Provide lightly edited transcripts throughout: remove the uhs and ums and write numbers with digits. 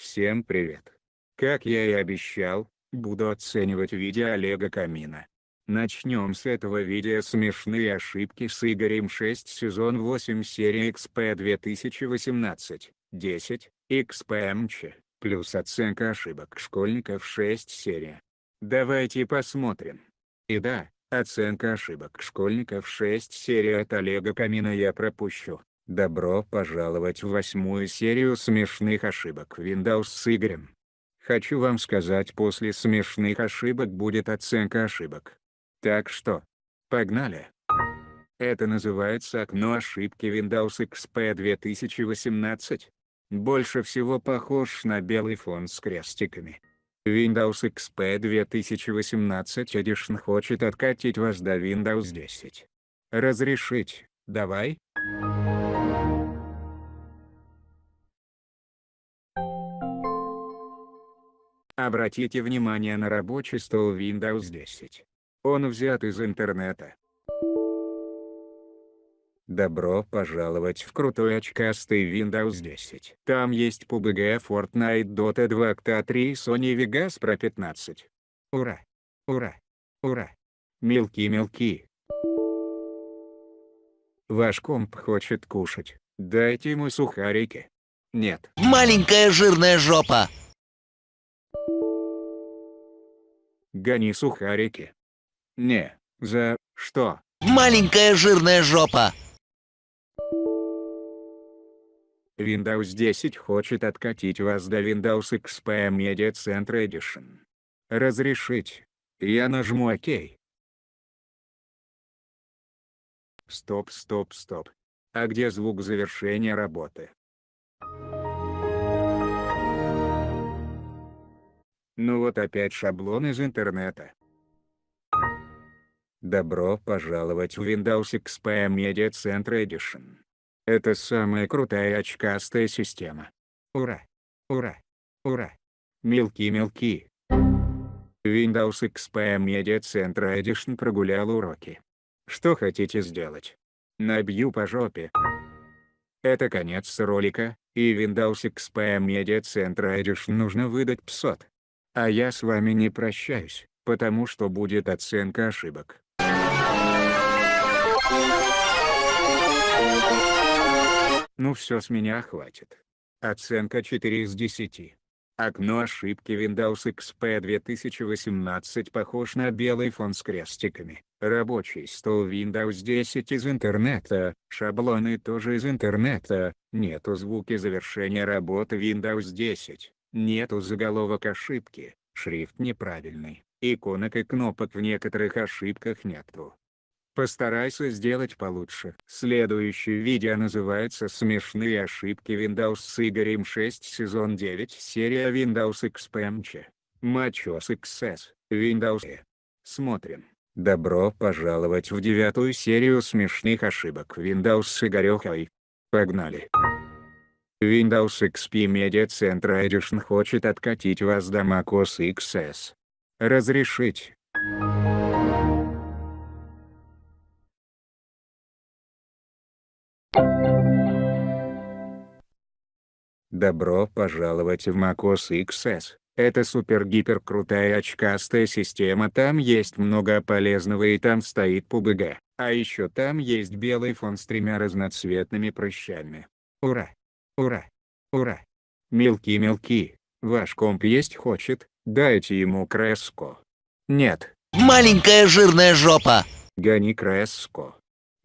Всем привет! Как я и обещал, буду оценивать видео Олега Камина. Начнем с этого видео «Смешные ошибки с Игорем 6 сезон 8 серия XP 2018, 10, XPMC, плюс оценка ошибок школьников 6 серия. Давайте посмотрим. И да, оценка ошибок школьников 6 серия от Олега Камина я пропущу. Добро пожаловать в 8-ю серию смешных ошибок Windows с Игорем. Хочу вам сказать, после смешных ошибок будет оценка ошибок. Так что, погнали! Это называется окно ошибки Windows XP 2018. Больше всего похож на белый фон с крестиками. Windows XP 2018 Edition хочет откатить вас до Windows 10. Разрешить, давай? Обратите внимание на рабочий стол Windows 10. Он взят из интернета. Добро пожаловать в крутой очкастый Windows 10. Там есть PUBG, Fortnite, Dota 2, Octa 3 и Sony Vegas Pro 15. Ура! Ура! Ура! Мелки-мелки! Ваш комп хочет кушать. Дайте ему сухарики. Нет. Маленькая жирная жопа. Гони сухарики. Не, за что? Маленькая жирная жопа. Windows 10 хочет откатить вас до Windows XP Media Center Edition. Разрешить. Я нажму ОК. Стоп. А где звук завершения работы? Ну вот опять шаблон из интернета. Добро пожаловать в Windows XP Media Center Edition. Это самая крутая очкастая система. Ура! Ура! Ура! Мелки-мелки! Windows XP Media Center Edition прогулял уроки. Что хотите сделать? Набью по жопе. Это конец ролика, и Windows XP Media Center Edition нужно выдать ПСОТ. А я с вами не прощаюсь, потому что будет оценка ошибок. Ну все, с меня хватит. Оценка 4 из 10. Окно ошибки Windows XP 2018 похож на белый фон с крестиками. Рабочий стол Windows 10 из интернета, шаблоны тоже из интернета, нету звуки завершения работы Windows 10, нету заголовок ошибки, шрифт неправильный, иконок и кнопок в некоторых ошибках нету. Постарайся сделать получше. Следующее видео называется «Смешные ошибки Windows с Игорем 6 сезон 9 серия Windows XPMC. Machos XS, Windows E». Смотрим. Добро пожаловать в 9-ю серию смешных ошибок Windows с Игорёхой. Погнали. Windows XP Media Center Edition хочет откатить вас до macOS XS. Разрешить. Добро пожаловать в macOS XS. Это супер-гипер крутая очкастая система, там есть много полезного и там стоит PUBG. А еще там есть белый фон с 3 разноцветными прыщами. Ура! Ура! Ура! Мелки-мелки, ваш комп есть хочет, дайте ему креско. Нет. Маленькая жирная жопа. Гони креско.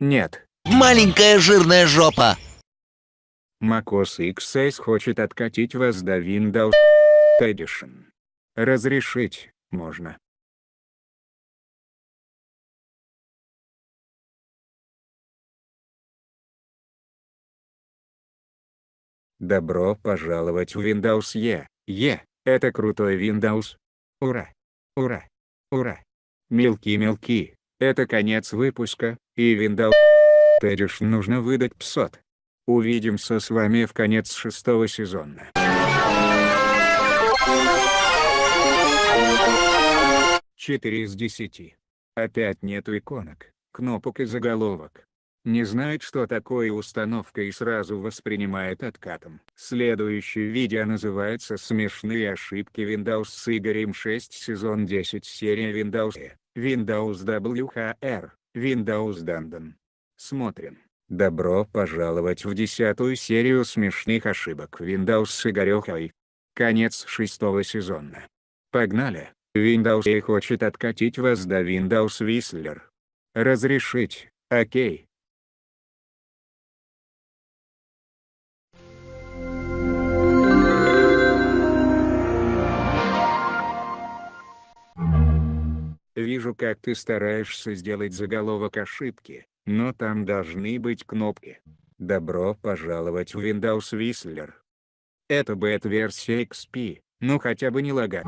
Нет. Маленькая жирная жопа. macOS XS хочет откатить вас до Windows Edition. Разрешить можно. Добро пожаловать в Windows E. Это крутой Windows. Ура! Ура! Ура! Мелки-мелки, это конец выпуска, и Windows Edition нужно выдать ПСОТ. Увидимся с вами в конец 6-го сезона. 4 из 10. Опять нету иконок, кнопок и заголовок. Не знает, что такое установка и сразу воспринимает откатом. Следующее видео называется «Смешные ошибки Windows с Игорем 6 сезон 10 серия Windows Windows WHR, Windows Dungeon». Смотрим. Добро пожаловать в 10-ю серию смешных ошибок Windows с Игорёхой. Конец 6-го сезона. Погнали. Windows хочет откатить вас до Windows Whistler. Разрешить, окей. Вижу, как ты стараешься сделать заголовок ошибки, но там должны быть кнопки. Добро пожаловать в Windows Whistler. Это бета-версия XP, ну хотя бы не лагать.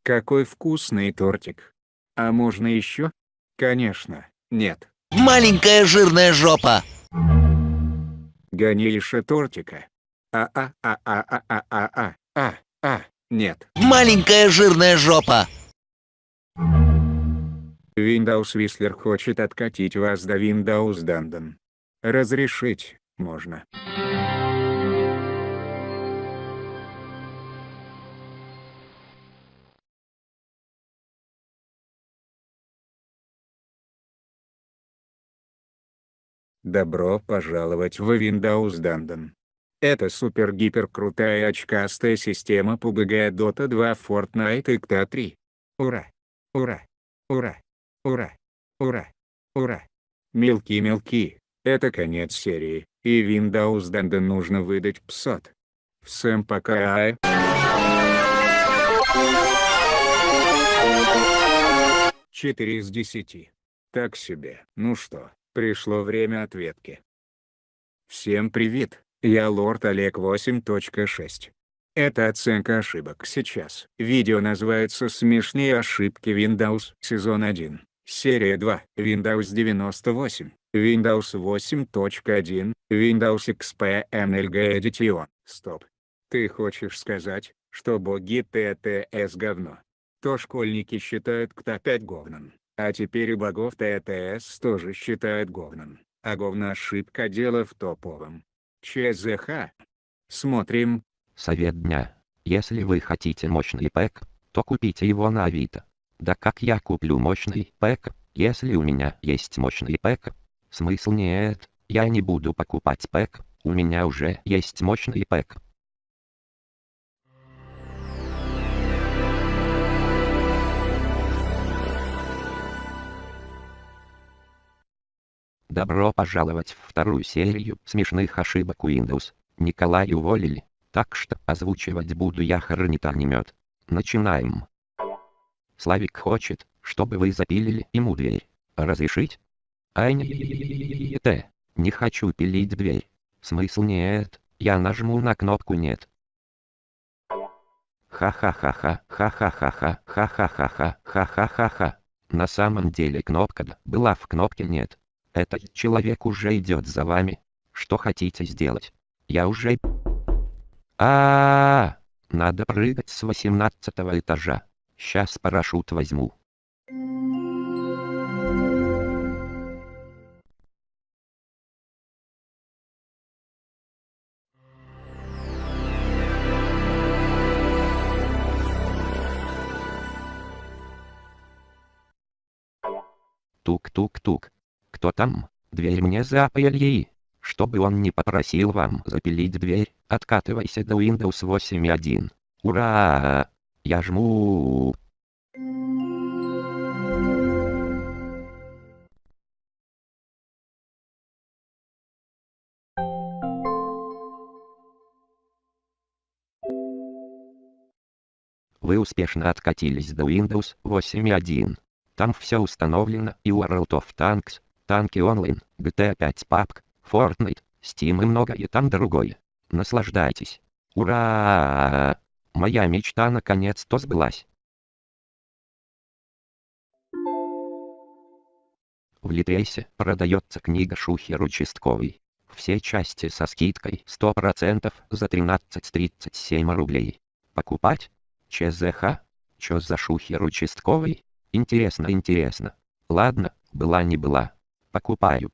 Какой вкусный тортик. А можно еще? Конечно, нет. Маленькая жирная жопа. Ганейша тортика. Нет. Маленькая жирная жопа. Windows Whistler хочет откатить вас до Windows Dungeon. Разрешить можно. Добро пожаловать в Windows Dungeon. Это супер-гипер крутая очкастая система PUBG, Dota 2, Fortnite и GTA 3. Ура! Ура! Ура! Ура! Ура! Ура! Мелки-мелки, это конец серии, и Windows Dungeon нужно выдать псот. Всем пока. 4 из 10. Так себе. Ну что, пришло время ответки. Всем привет, я Лорд Олег 8.6. Это оценка ошибок сейчас. Видео называется «Смешные ошибки Windows, сезон 1, серия 2, Windows 98, Windows 8.1, Windows XP MLG Edition». Стоп. Ты хочешь сказать, что боги ТТС говно? То школьники считают КТ опять говном, а теперь и богов ТТС тоже считают говном, а говно ошибка дело в топовом. ЧЗХ. Смотрим. Совет дня. Если вы хотите мощный пэк, то купите его на Авито. Да как я куплю мощный пэк, если у меня есть мощный пэк? Смысл нет, я не буду покупать пэк, у меня уже есть мощный пэк. Добро пожаловать в вторую серию смешных ошибок Windows. Николая уволили, так что озвучивать буду я хронитонемет. Начинаем. Славик хочет, чтобы вы запилили ему дверь. Разрешить? Не хочу пилить дверь. Смысл нет, я нажму на кнопку нет. Ха-ха-ха-ха, ха-ха-ха-ха, ха-ха-ха-ха, ха-ха-ха-ха. На самом деле кнопка была в кнопке нет. Этот человек уже идет за вами. Что хотите сделать? Я уже... Надо прыгать с 18-го этажа. Сейчас парашют возьму. Тук-тук-тук. Кто там? Дверь мне запили. Чтобы он не попросил вам запилить дверь, откатывайся до Windows 8.1. Ура! Я жму. Вы успешно откатились до Windows 8.1. Там все установлено и World of Tanks, Танки Онлайн, GTA 5 PUBG, Fortnite, Steam и многое там другое. Наслаждайтесь. Ура! Моя мечта наконец-то сбылась. В Литресе продается книга Шухер Участковый. Все части со скидкой 100% за 13,37 рублей. Покупать? ЧЗХ? Чё за Шухер Участковый? Интересно. Ладно, была не была. Покупаю.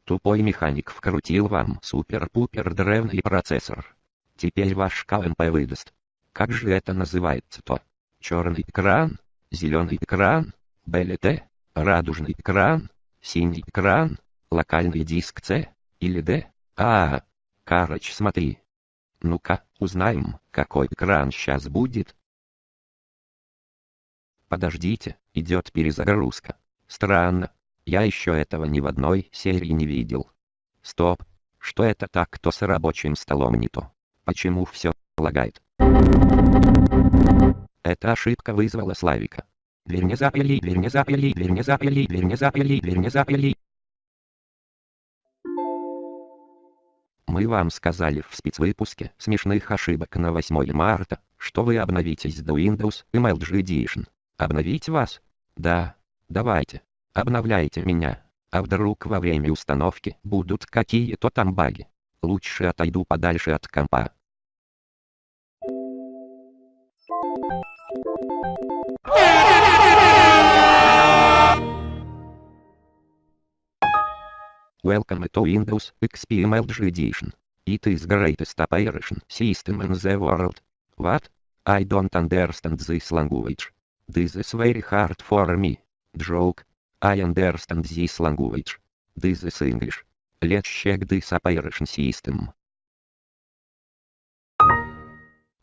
Тупой механик вкрутил вам супер-пупер древний процессор. Теперь ваш КМП выдаст. Как же это называется-то? Черный экран? Зеленый экран? БЛТ? Радужный экран? Синий экран? Локальный диск С? Или Д? Короче, смотри. Ну-ка, узнаем, какой экран сейчас будет. Подождите, идет перезагрузка. Странно. Я еще этого ни в одной серии не видел. Стоп. Что это так-то с рабочим столом не то? Почему все лагает? Эта ошибка вызвала Славика. Дверь не запили, дверь не запили, дверь не запили, дверь не запили, дверь не запили. Мы вам сказали в спецвыпуске смешных ошибок на 8 марта, что вы обновитесь до Windows MLG Edition. Обновить вас? Да. Давайте. Обновляйте меня. А вдруг во время установки будут какие-то там баги? Лучше отойду подальше от компа. Welcome to Windows XP MLG Edition. It is greatest operation system in the world. What? I don't understand this language. This is very hard for me. Joke. I understand this language. This is English. Let's check this operation system.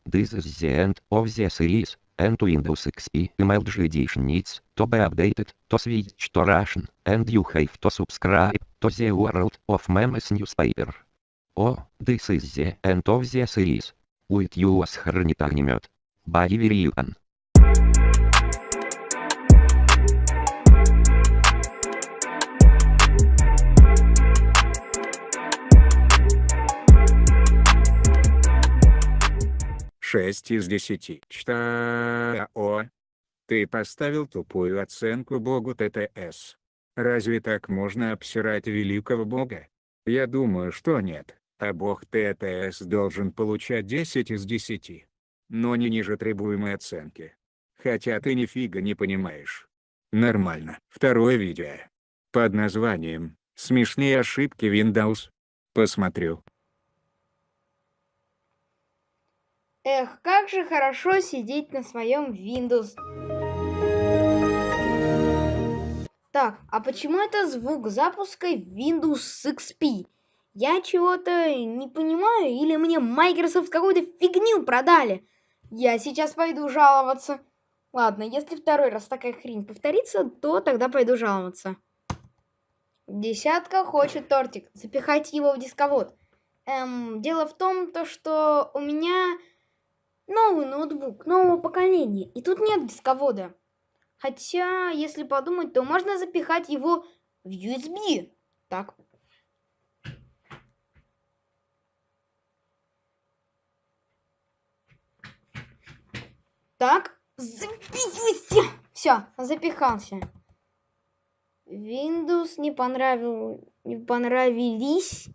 This is the end of the series, and Windows XP MLG Edition needs to be updated to switch to Russian, and you have to subscribe to the World of Memes newspaper. Oh, this is the end of the series. With you хранит огнемет. Bye everyone. Шесть из 10. Чтао. Ты поставил тупую оценку богу ТТС. Разве так можно обсирать великого бога? Я думаю, что нет, а бог ТТС должен получать 10 из 10. Но не ниже требуемой оценки. Хотя ты нифига не понимаешь. Нормально. Второе видео. Под названием «Смешные ошибки Windows». Посмотрю. Эх, как же хорошо сидеть на своем Windows. Так, а почему это звук запуска Windows XP? Я чего-то не понимаю, или мне Microsoft какую-то фигню продали? Я сейчас пойду жаловаться. Ладно, если второй раз такая хрень повторится, то тогда пойду жаловаться. Десятка хочет тортик. Запихайте его в дисковод. Дело в том, что у меня новый ноутбук, нового поколения, и тут нет дисковода. Хотя, если подумать, то можно запихать его в USB. Так. Так, запихивайся. Все, запихался. Windows не понравились.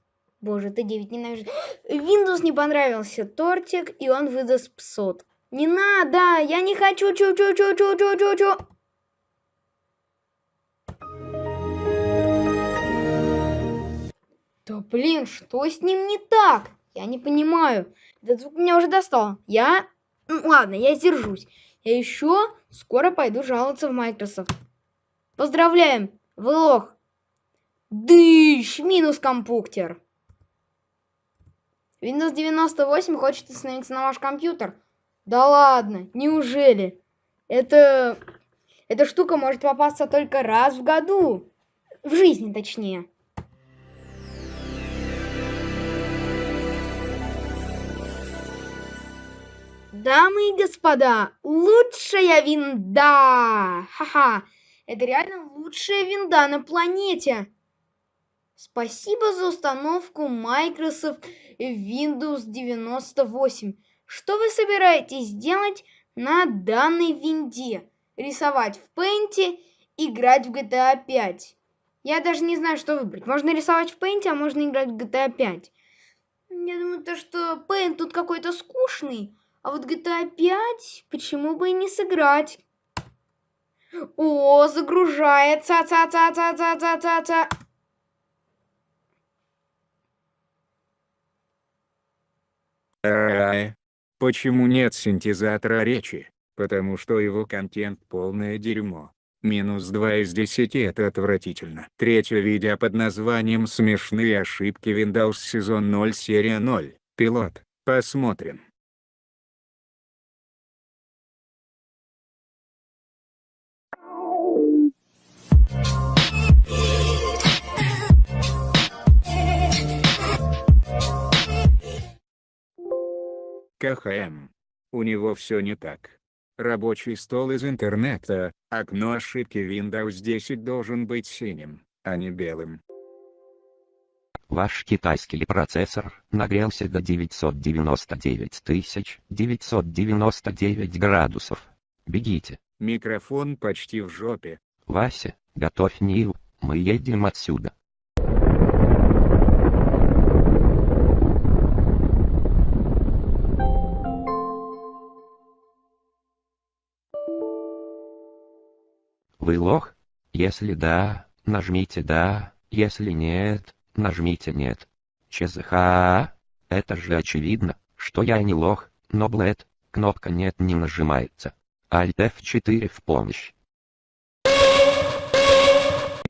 Боже, Т9 ненавижу. Windows не понравился тортик, и он выдаст 500. Не надо, я не хочу. Чу. Да блин, что с ним не так? Я не понимаю. Этот звук меня уже достал. Ладно, я сдержусь. Я еще скоро пойду жаловаться в Microsoft. Поздравляем, вы лох. Дыщ, минус компьютер. Windows 98 хочет установиться на ваш компьютер. Да ладно, неужели? Эта штука может попасться только раз в году. В жизни, точнее. Дамы и господа, лучшая винда! Ха-ха! Это реально лучшая винда на планете! Спасибо за установку Microsoft Windows 98. Что вы собираетесь делать на данной винде? Рисовать в Paint, играть в GTA 5. Я даже не знаю, что выбрать. Можно рисовать в Paint, а можно играть в GTA 5. Я думаю, что Paint тут какой-то скучный. А вот GTA 5 почему бы и не сыграть? О, загружается. Почему нет синтезатора речи? Потому что его контент полное дерьмо. -2 из 10 — это отвратительно. Третье видео под названием «Смешные ошибки Windows сезон 0 серия 0. Пилот». Посмотрим. КХМ. У него все не так. Рабочий стол из интернета, окно ошибки Windows 10 должен быть синим, а не белым. Ваш китайский процессор нагрелся до 999 999 градусов. Бегите. Микрофон почти в жопе. Вася, готовь Ниву, мы едем отсюда. Вы лох? Если да, нажмите да, если нет, нажмите нет. ЧЗХ. Это же очевидно, что я не лох, но блэд, кнопка нет не нажимается. Alt F4 в помощь.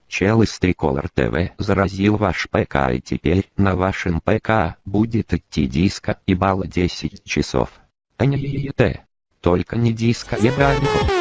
Чел из Tricolor TV заразил ваш ПК, и теперь на вашем ПК будет идти диско и балла 10 часов. А не ЕЕТ. Только не диско ебальников.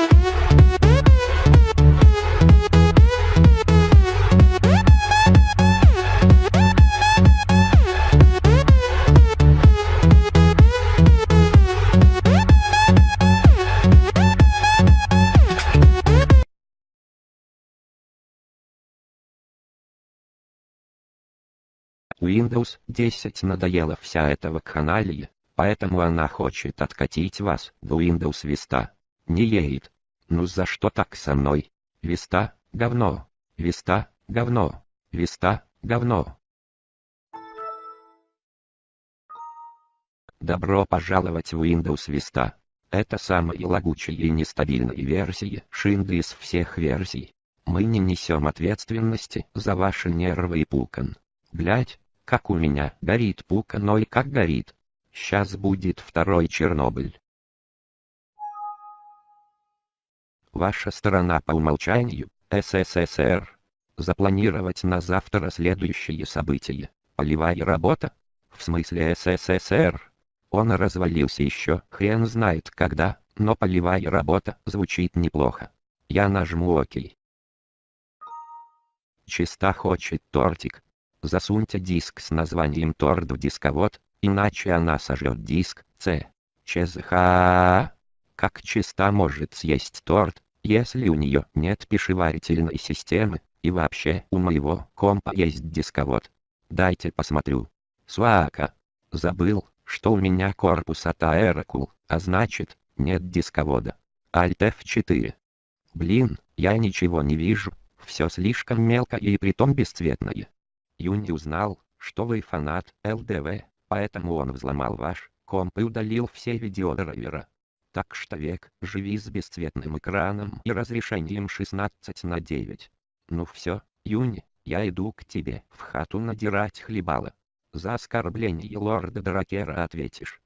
Windows 10 надоела вся эта вакханалия, поэтому она хочет откатить вас в Windows Vista. Не едет. Ну за что так со мной? Vista — говно. Vista — говно. Vista — говно. Добро пожаловать в Windows Vista. Это самая лагучая и нестабильная версия шинды из всех версий. Мы не несем ответственности за ваши нервы и пукан. Блять, как у меня горит пукан, ой как горит. Сейчас будет второй Чернобыль. Ваша сторона по умолчанию — СССР. Запланировать на завтра следующие события. Полевая работа? В смысле СССР? Он развалился еще хрен знает когда, но полевая работа звучит неплохо. Я нажму ОК. Чиста хочет тортик. Засуньте диск с названием торт в дисковод, иначе она сожжет диск. ЧЗХ. Как чиста может съесть торт, если у нее нет пищеварительной системы, и вообще у моего компа есть дисковод? Дайте посмотрю. Суака. Забыл, что у меня корпус от Aerocool, а значит, нет дисковода. Alt F4. Блин, я ничего не вижу, все слишком мелко и притом бесцветное. Юни узнал, что вы фанат ЛДВ, поэтому он взломал ваш комп и удалил все видеодрайвера. Так что век, живи с бесцветным экраном и разрешением 16:9. Ну все, Юни, я иду к тебе в хату надирать хлебало. За оскорбление лорда Дракера ответишь.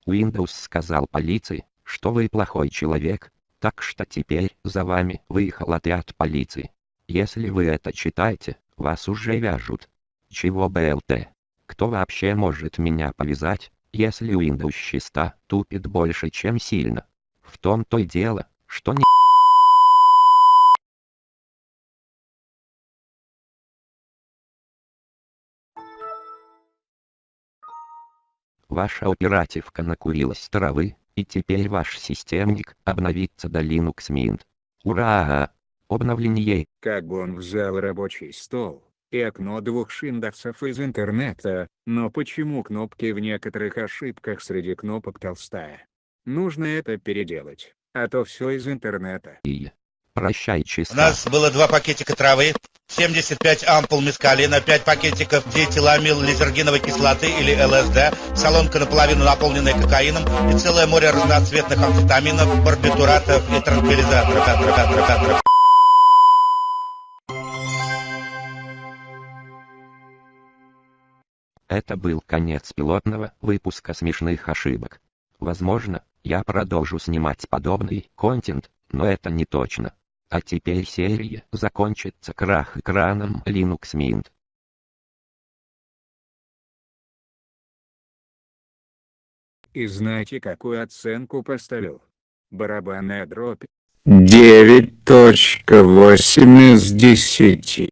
Windows сказал полиции, что вы плохой человек, так что теперь за вами выехал отряд полиции. Если вы это читаете, вас уже вяжут. Чего БЛТ? Кто вообще может меня повязать, если Windows чиста тупит больше чем сильно? В том-то и дело, что не... Ваша оперативка накурилась травы, и теперь ваш системник обновится до Linux Mint. Ура! Обновление. Как бы он взял рабочий стол и окно двух шиндовцев из интернета, но почему кнопки в некоторых ошибках среди кнопок толстая? Нужно это переделать, а то все из интернета. Прощай, У чиста. нас было 2 пакетика травы, 75 ампул мескалина, 5 пакетиков диэтиламил лизергиновой кислоты или ЛСД, солонка наполовину наполненная кокаином и целое море разноцветных амфетаминов, барбитуратов и транквилизаторов. Это был конец пилотного выпуска смешных ошибок. Возможно, я продолжу снимать подобный контент, но это не точно. А теперь серия закончится крах экраном Linux Mint. И знаете, какую оценку поставил? Барабанная дробь. 9.8 из 10.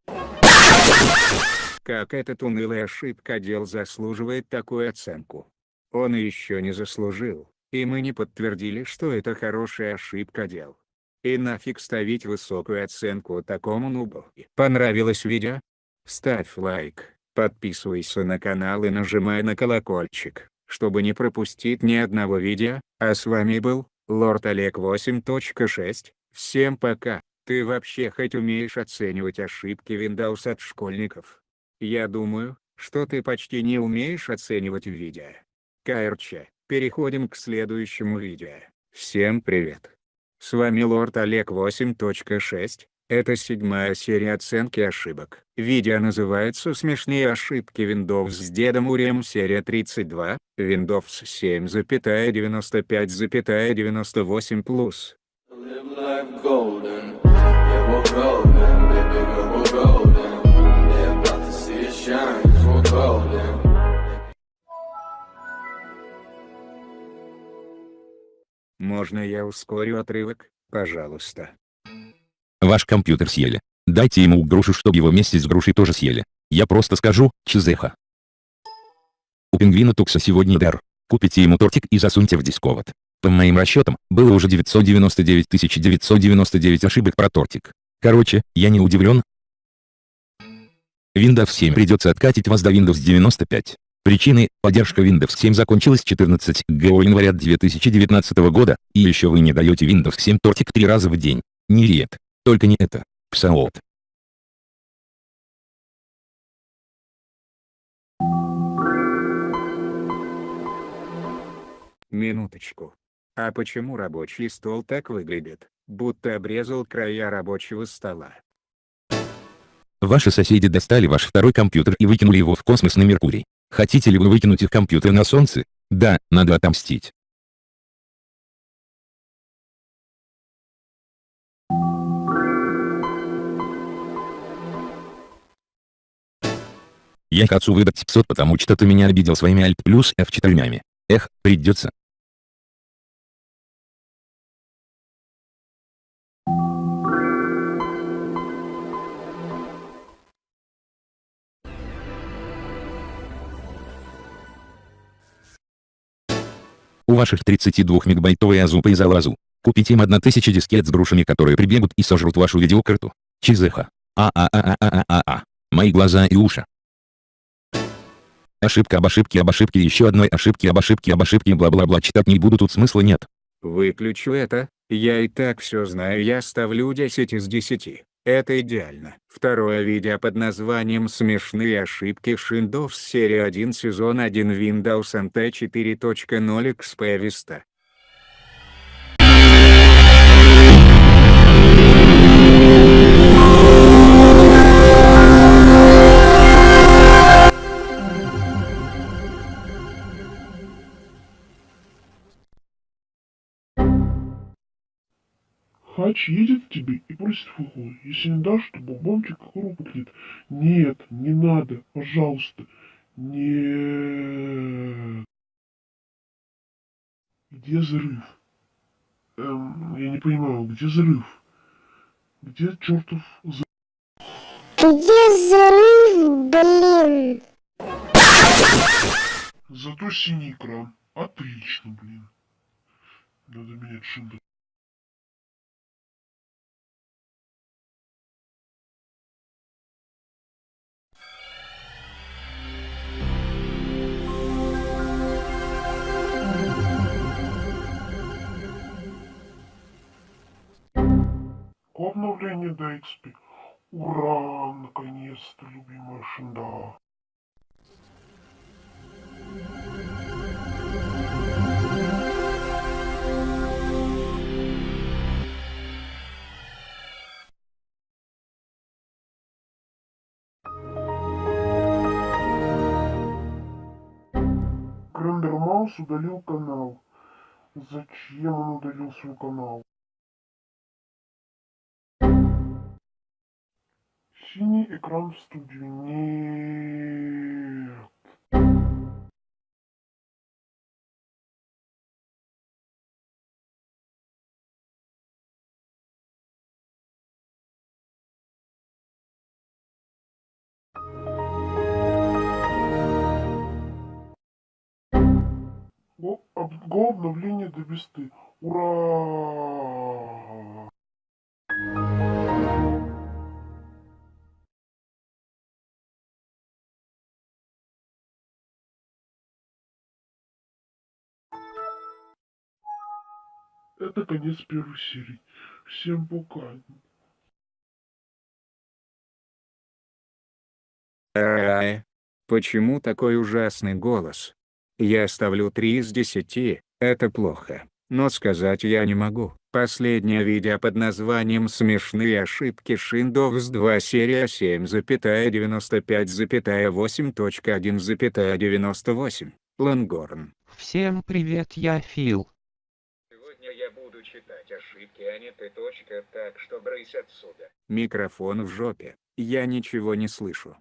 Как этот унылый ошибкодел заслуживает такую оценку? Он еще не заслужил, и мы не подтвердили, что это хороший ошибкодел. И нафиг ставить высокую оценку такому нубу. Понравилось видео? Ставь лайк, подписывайся на канал и нажимай на колокольчик, чтобы не пропустить ни одного видео. А с вами был Лорд Олег 8.6. Всем пока. Ты вообще хоть умеешь оценивать ошибки Windows от школьников? Я думаю, что ты почти не умеешь оценивать видео. КРЧ, переходим к следующему видео. Всем привет. С вами Лорд Олег 8.6. Это 7-я серия оценки ошибок. Видео называется «Смешные ошибки Windows с Дедом Урием», серия 32, Windows 7,95,98+. Live life golden, yeah, we're golden, baby girl, we're golden. They're about to see us shine, 'cause we're golden. Можно я ускорю отрывок, пожалуйста? Ваш компьютер съели. Дайте ему грушу, чтобы его вместе с грушей тоже съели. Я просто скажу, чизеха. У пингвина Тукса сегодня дар. Купите ему тортик и засуньте в дисковод. По моим расчетам, было уже 999 999 ошибок про тортик. Короче, я не удивлен. Windows 7 придется откатить вас до Windows 95. Причины: поддержка Windows 7 закончилась 14 января 2019 года, и еще вы не даете Windows 7 тортик 3 раза в день. Нет, только не это. Псаот. Минуточку. А почему рабочий стол так выглядит, будто обрезал края рабочего стола? Ваши соседи достали ваш второй компьютер и выкинули его в космос на Меркурий. Хотите ли вы выкинуть их компьютер на Солнце? Да, надо отомстить. Я хочу выдать 500, потому что ты меня обидел своими Alt плюс F4. Эх, придется. У ваших 32-мегабайтовой Азупа и Залазу. Купите им 1000 дискет с грушами, которые прибегут и сожрут вашу видеокарту. Чизеха. Мои глаза и уши. Ошибка об ошибке еще одной ошибки об ошибке бла-бла-бла, читать не буду, тут смысла нет. Выключу это, я и так все знаю, я ставлю 10 из 10. Это идеально. Второе видео под названием «Смешные ошибки Windows серия 1 сезон 1 Windows NT 4.0 XP Vista». Хач едет к тебе и просит фугу. Если не дашь, то бомбомчик рухнет. Нет, не надо, пожалуйста. Нет. Где взрыв? Я не понимаю, где взрыв? Где чертов взрыв? Где взрыв, блин? Зато синий экран. Отлично, блин. Надо менять шинду. Обновление до XP. Ура! Наконец-то, любимая шинда. Маус удалил канал. Зачем он удалил свой канал? Синий экран в студию. Нет. Го обновление до бесты. Ура! Это конец первой серии. Всем пока. Почему такой ужасный голос? Я ставлю 3 из 10, это плохо, но сказать я не могу. Последнее видео под названием «Смешные ошибки Windows 2 серия 7.95.8.1.98». Лангорн. Всем привет, я Фил. Сегодня я буду читать ошибки, а не ты. Так что брысь отсюда. Микрофон в жопе, я ничего не слышу.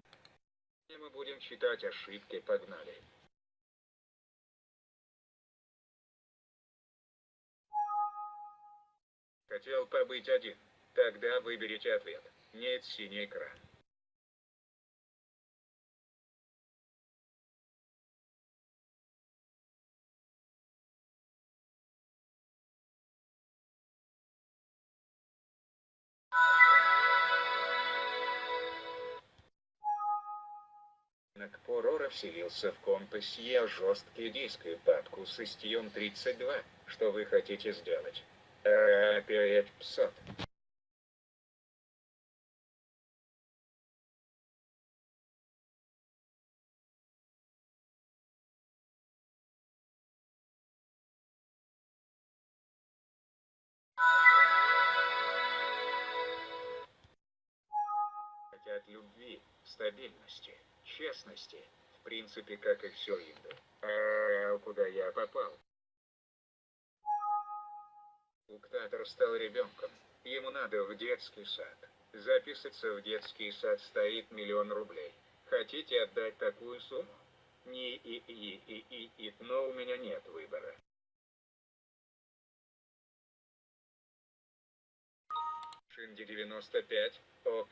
Мы будем читать ошибки, погнали. Хотел побыть один. Тогда выберите ответ. Нет, синий экран. Порора вселился в комп и съел жесткий диск и папку с Istиum 32. Что вы хотите сделать? Опять псот. Хотят любви, стабильности, честности, в принципе, как и все инду. А куда я попал? Уктатор стал ребенком, ему надо в детский сад. Записаться в детский сад стоит 1 000 000 рублей. Хотите отдать такую сумму? Но у меня нет выбора. Шинди 95, ок.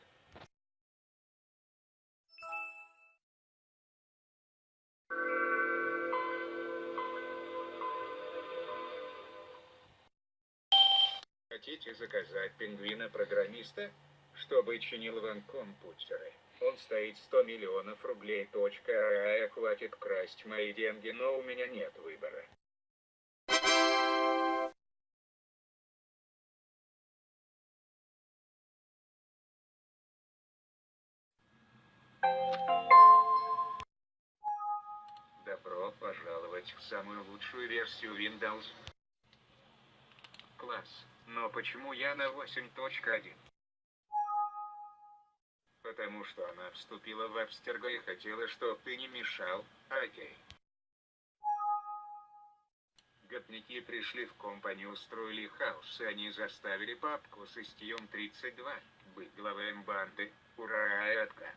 Хотите заказать пингвина-программиста, чтобы чинил вам компьютеры? Он стоит 100 000 000 рублей. Хватит красть мои деньги, но у меня нет выбора. Добро пожаловать в самую лучшую версию Windows. Класс. Но почему я на 8.1? Потому что она вступила в Абстерго и хотела, чтоб ты не мешал, окей. Гопники пришли в компанию, устроили хаос, и они заставили папку с Istиum 32 быть главой банды. Ура, и откат.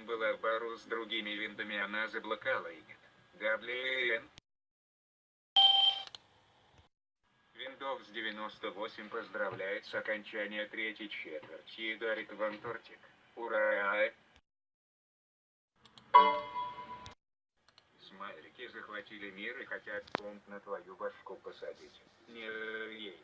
Была в бару с другими виндами, она заблокала их. Габлин. Windows 98 поздравляет с окончанием 3-й четверти и дарит вам тортик. Ура! Смайлики захватили мир и хотят комп на твою башку посадить. Не ей.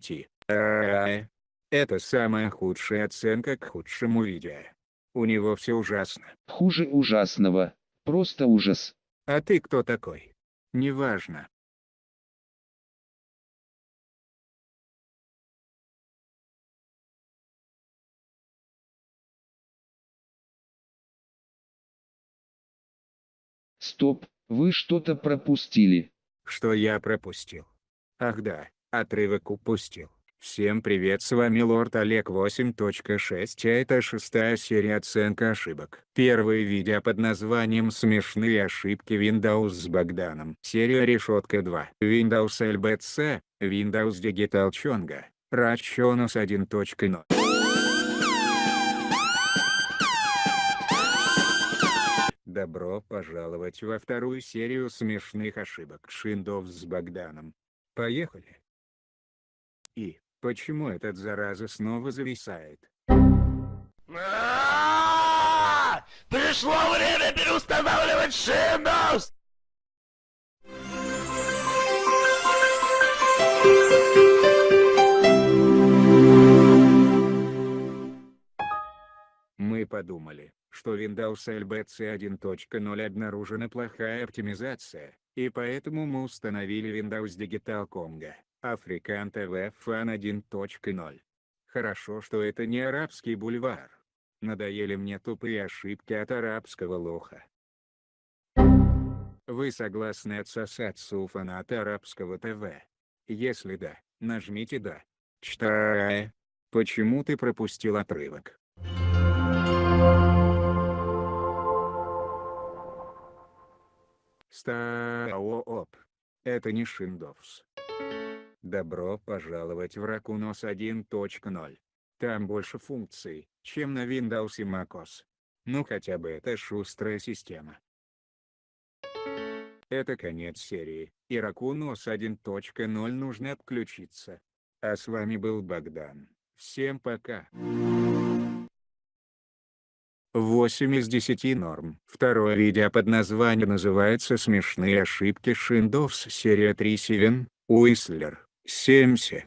10. Это самая худшая оценка к худшему видео. У него все ужасно. Хуже ужасного. Просто ужас. А ты кто такой? Неважно. Стоп, вы что-то пропустили. Что я пропустил? Ах да, отрывок упустил. Всем привет, с вами Лорд Олег 8.6, а это 6-я серия оценка ошибок. Первое видео под названием «Смешные ошибки Windows с Богданом». Серия решетка 2. Windows LBC, Windows Digital Chonga, Ratchonus 1.0. Добро пожаловать во вторую серию смешных ошибок Windows с Богданом. Поехали! И почему этот зараза снова зависает? Пришло время переустанавливать Windows! Мы подумали, что Windows LBC 1.0 обнаружена плохая оптимизация, и поэтому мы установили Windows Digital Chonga, African TV Fan 1.0. Хорошо, что это не арабский бульвар. Надоели мне тупые ошибки от арабского лоха. Вы согласны отсосаться у фаната арабского ТВ? Если да, нажмите «Да». Читая. Почему ты пропустил отрывок? Стоп. Это не Windows. Добро пожаловать в Raccoonus 1.0. Там больше функций, чем на Windows и macOS. Ну хотя бы это шустрая система. Это конец серии, и Raccoonus 1.0 нужно отключиться. А с вами был Богдан. Всем пока. 8 из 10 норм. Второе видео под названием называется «Смешные ошибки Windows», серия 3. Сивен Уислер. 70.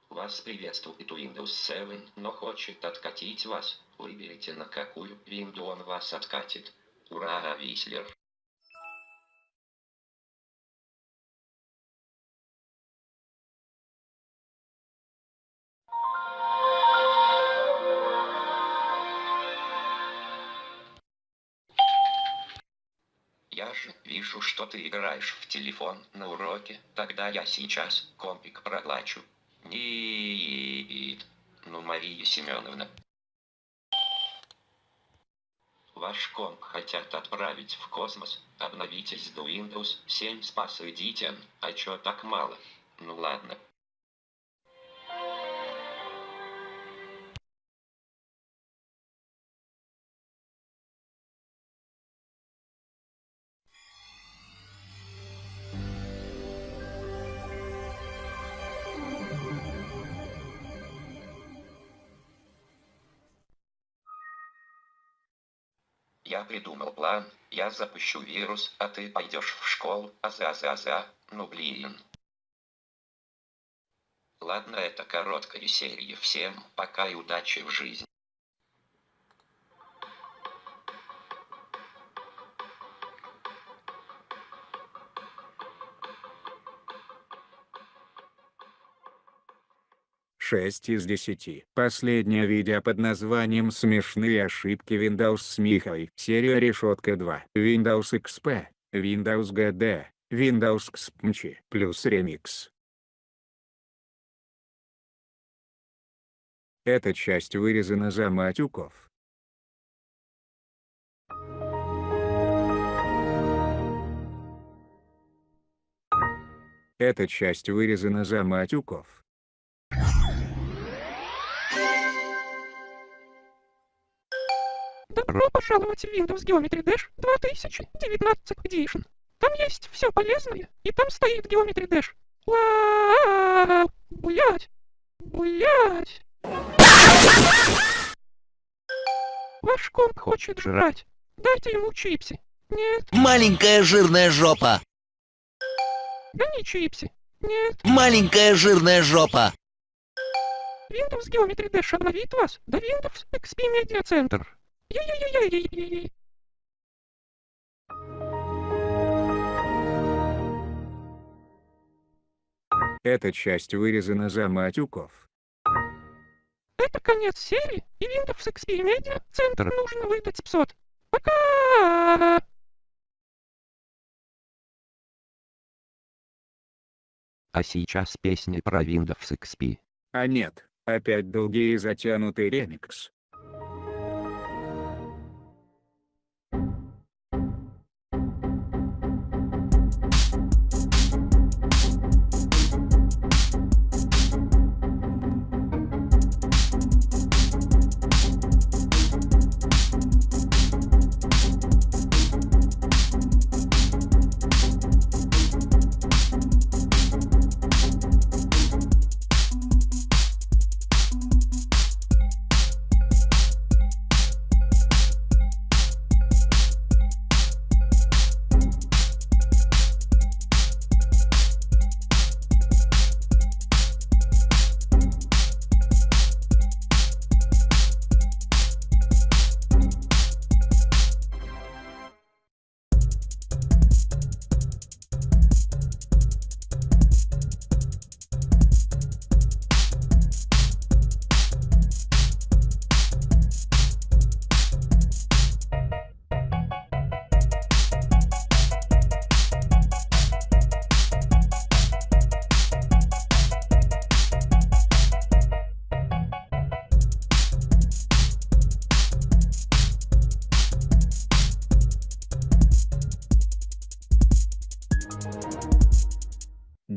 Вас приветствует Windows 7, но хочет откатить вас. Выберите, на какую винду он вас откатит. Ура, Вислер! Я же вижу, что ты играешь в телефон на уроке, тогда я сейчас компик проглачу. Нет. Ну, Мария Семеновна. Ваш комп хотят отправить в космос, обновитесь до Windows 7, спасайте, а чё так мало? Ну ладно. Я придумал план, я запущу вирус, а ты пойдешь в школу, ну блин. Ладно, это короткая серия, всем пока и удачи в жизни. Шесть из 10. Последнее видео под названием «Смешные ошибки Windows с Михой». Серия решетка 2. Windows XP, Windows GD, Windows XP плюс ремикс. Эта часть вырезана за матюков. Эта часть вырезана за матюков. Добро пожаловать в Windows Geometry Dash 2019 Edition. Там есть все полезное, и там стоит Geometry Dash. Вау! Блять! Блять! Ваш комп хочет жрать. Дайте ему чипсы. Нет. Маленькая жирная жопа. Да не чипсы. Нет. Маленькая жирная жопа. Windows Geometry Dash обновит вас до Windows XP Media Center. Яй-яй-яй-яй-яй-яй. Эта часть вырезана за матюков. Это конец серии, и Windows XP Media Center нужно выдать ПСОТ. Пока! А сейчас песня про Windows XP. А нет, опять долгий и затянутый ремикс.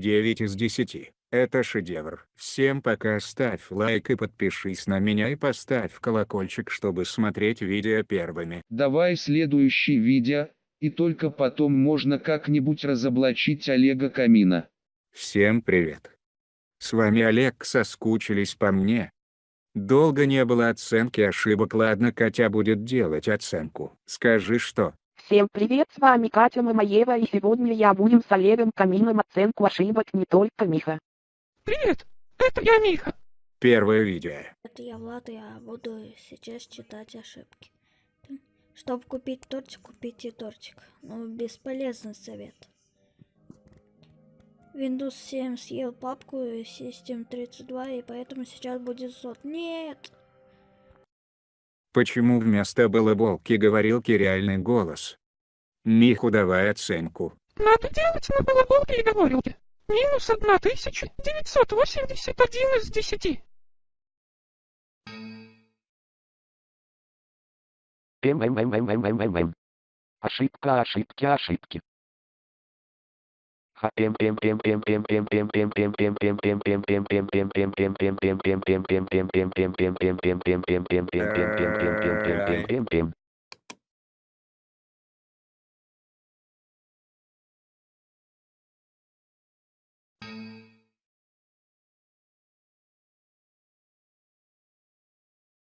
Девять из 10. Это шедевр. Всем пока, ставь лайк и подпишись на меня и поставь колокольчик, чтобы смотреть видео первыми. Давай следующий видео, и только потом можно как-нибудь разоблачить Олега Камина. Всем привет. С вами Олег, соскучились по мне? Долго не было оценки ошибок, ладно, Катя будет делать оценку. Скажи что. Всем привет, с вами Катя Мамаева, и сегодня я будем с Олегом Камином оценку ошибок не только Миха. Привет, это я Миха. Первое видео. Это я Влад, и я буду сейчас читать ошибки. Чтобы купить тортик, купите тортик. Ну, бесполезный совет. Windows 7 съел папку System 32, и поэтому сейчас будет сот. Нет! Почему вместо балаболки-говорилки реальный голос? Миху, давай оценку. Надо делать на балаболке и говорилке. Минус 1981 из 10. Ошибка, ошибки, ошибки.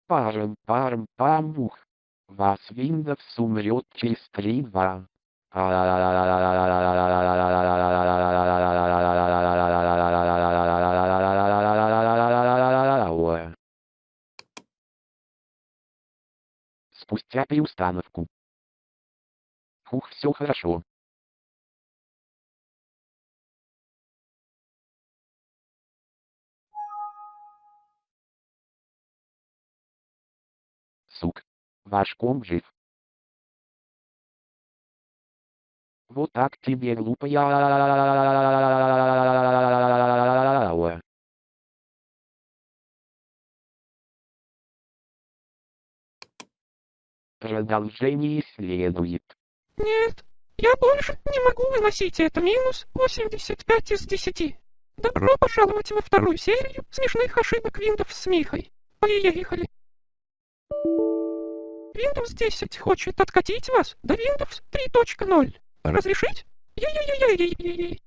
Пам-пам-памух. Вас Windows умрет через 3-2. Спустя переустановку. Фух, все хорошо. Сук. Ваш комп жив. Вот так тебе глупая. Продолжение следует. Нет, я больше не могу выносить это. Минус 85 из 10. Добро пожаловать во вторую серию смешных ошибок Windows с Михой. Поехали. Windows 10 хочет откатить вас до Windows 3.0. Разрешить? Ей-ей-ей-ей-ей-ей.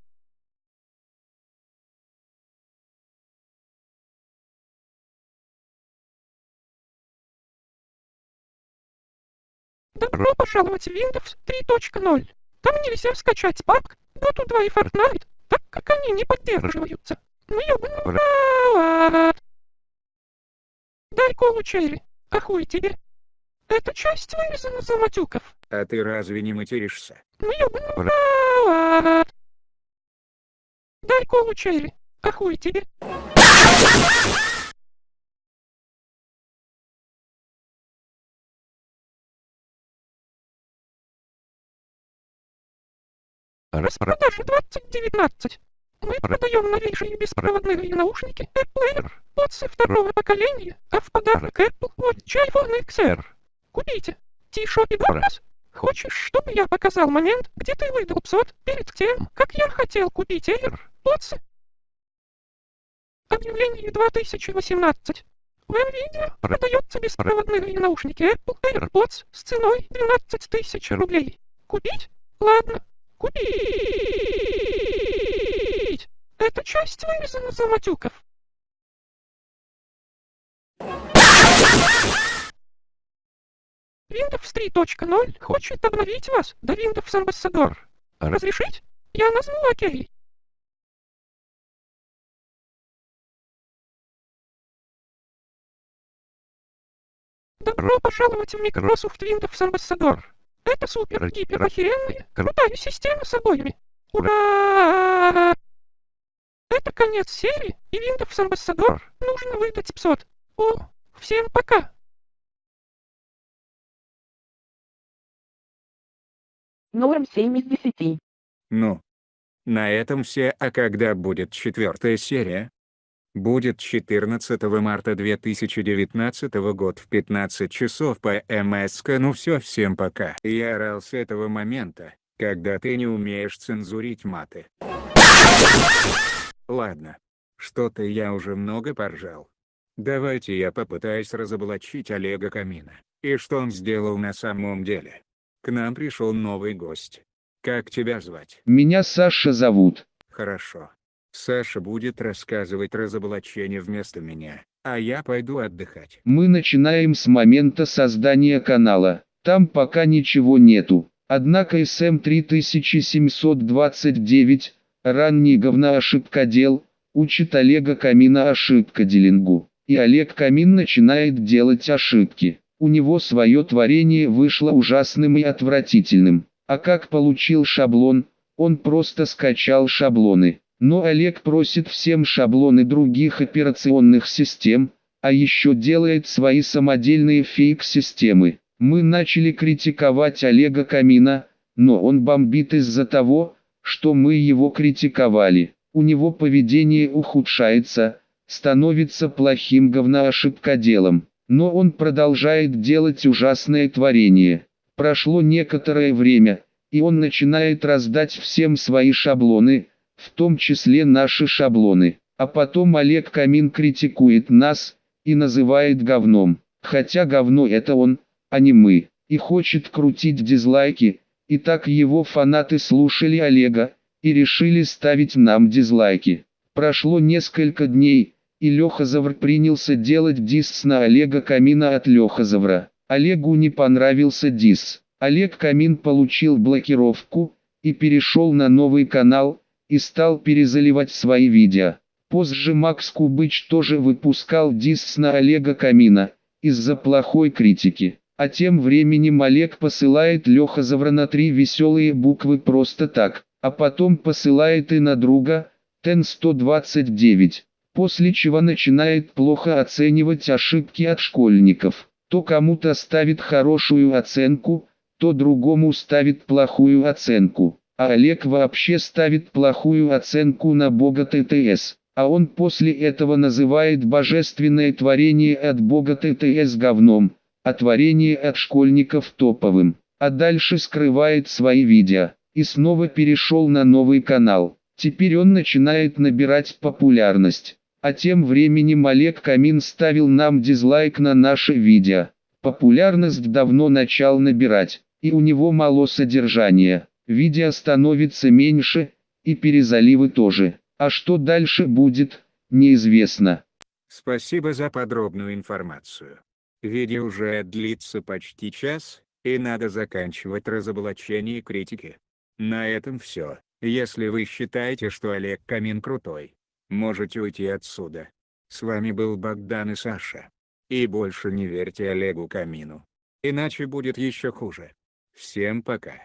Добро пожаловать в Windows 3.0. Там нельзя скачать папк, Dota 2 и Fortnite, так как они не поддерживаются. Ну ёбаный. Дай колу Черри. Ахуй тебе. Эта часть вырезана за матюков. А ты разве не материшься? Ну ёбаный. Дай колу Черри. Ахуй тебе. Распродажа 2019. Мы продаем новейшие беспроводные наушники Apple AirPods второго поколения, а в подарок Apple Watch iPhone XR. Купите. Тишо и Дорас. Хочешь, чтобы я показал момент, где ты выдал псот перед тем, как я хотел купить AirPods? Объявление 2018. В видео продается беспроводные наушники Apple AirPods с ценой 12 тысяч рублей. Купить? Ладно. Купить! Эта часть вырезана за матюков. Windows 3.0 хочет обновить вас до Windows Ambassador. Разрешить? Я нажму ОК. Добро пожаловать в Microsoft Windows Ambassador. Это супер-гипер-охеренная, крутая система с обоями. Ура! Это конец серии, и Windows Ambassador нужно выдать псот. О, всем пока! Норм 7 из 10. Ну, на этом все, а когда будет 4-я серия? Будет 14 марта 2019 года в 15 часов по МСК. Ну все, всем пока. Я орал с этого момента, когда ты не умеешь цензурить маты. Ладно, что-то я уже много поржал. Давайте я попытаюсь разоблачить Олега Камина. И что он сделал на самом деле. К нам пришел новый гость. Как тебя звать? Меня Саша зовут. Хорошо. Саша будет рассказывать разоблачение вместо меня, а я пойду отдыхать. Мы начинаем с момента создания канала. Там пока ничего нету. Однако SM3729, ранний говноошибкодел, учит Олега Камина ошибкоделингу. И Олег Камин начинает делать ошибки. У него свое творение вышло ужасным и отвратительным. А как получил шаблон? Он просто скачал шаблоны. Но Олег просит всем шаблоны других операционных систем, а еще делает свои самодельные фейк-системы. Мы начали критиковать Олега Камина, но он бомбит из-за того, что мы его критиковали. У него поведение ухудшается, становится плохим говноошибкоделом. Но он продолжает делать ужасное творение. Прошло некоторое время, и он начинает раздать всем свои шаблоны, в том числе наши шаблоны. А потом Олег Камин критикует нас и называет говном. Хотя говно это он, а не мы. И хочет крутить дизлайки. И так его фанаты слушали Олега и решили ставить нам дизлайки. Прошло несколько дней, и Лехозавр принялся делать дисс на Олега Камина от Лехозавра. Олегу не понравился дисс. Олег Камин получил блокировку и перешел на новый канал и стал перезаливать свои видео. Позже Макс Кубыч тоже выпускал дисс на Олега Камина из-за плохой критики. А тем временем Олег посылает Лехозавра на 3 веселые буквы просто так, а потом посылает и на друга, Ten129. После чего начинает плохо оценивать ошибки от школьников. То кому-то ставит хорошую оценку, то другому ставит плохую оценку. А Олег вообще ставит плохую оценку на Бога ТТС. А он после этого называет божественное творение от Бога ТТС говном, а творение от школьников топовым. А дальше скрывает свои видео. И снова перешел на новый канал. Теперь он начинает набирать популярность. А тем временем Олег Камин ставил нам дизлайк на наше видео. Популярность давно начал набирать, и у него мало содержания. Видео становится меньше, и перезаливы тоже. А что дальше будет, неизвестно. Спасибо за подробную информацию. Видео уже длится почти час, и надо заканчивать разоблачение и критики. На этом все. Если вы считаете, что Олег Камин крутой, можете уйти отсюда. С вами был Богдан и Саша. И больше не верьте Олегу Камину. Иначе будет еще хуже. Всем пока.